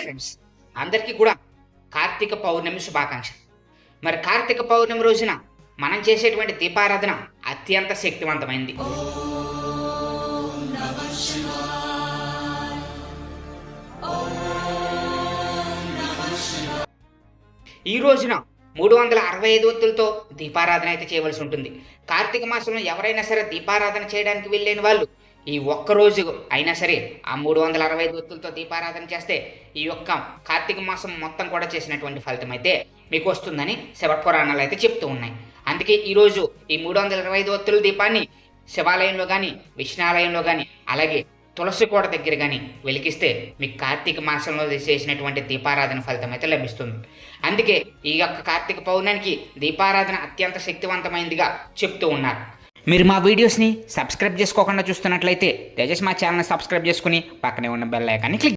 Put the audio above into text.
Friends, అందరికీ కూడా కార్తీక పౌర్ణమి శుభాకాంక్షలు. మరి కార్తీక పౌర్ణమి రోజున మనం చేసేటువంటి దీపారాధన అత్యంత శక్తివంతమైంది. ఈ రోజున 365 ఒత్తులతో దీపారాధన అయితే చేయవలసి ఉంటుంది. కార్తీక మాసంలో ఎవరైనా సరే దీపారాధన చేయడానికి వెళ్ళలేని వాళ్ళు ఈ ఒక్కరోజు అయినా సరే ఆ 365 ఒత్తులతో దీపారాధన చేస్తే ఈ యొక్క కార్తీక మాసం మొత్తం కూడా చేసినటువంటి ఫలితం అయితే మీకు వస్తుందని శివ పురాణాలు అయితే చెప్తూ ఉన్నాయి. అందుకే ఈరోజు ఈ 325 ఒత్తుల దీపాన్ని శివాలయంలో కానీ, విష్ణాలయంలో కానీ, అలాగే తులసి కోట దగ్గర కానీ వెలిగిస్తే మీకు కార్తీక మాసంలో చేసినటువంటి దీపారాధన ఫలితం అయితే లభిస్తుంది. అందుకే ఈ యొక్క కార్తీక పౌర్ణమికి దీపారాధన అత్యంత శక్తివంతమైనదిగా చెప్తూ ఉన్నారు. మీరు మా వీడియోస్ని సబ్స్క్రైబ్ చేసుకోకుండా చూస్తున్నట్లయితే దయచేసి మా ఛానల్ని సబ్స్క్రైబ్ చేసుకుని పక్కనే ఉన్న బెల్ ఐకాన్ని క్లిక్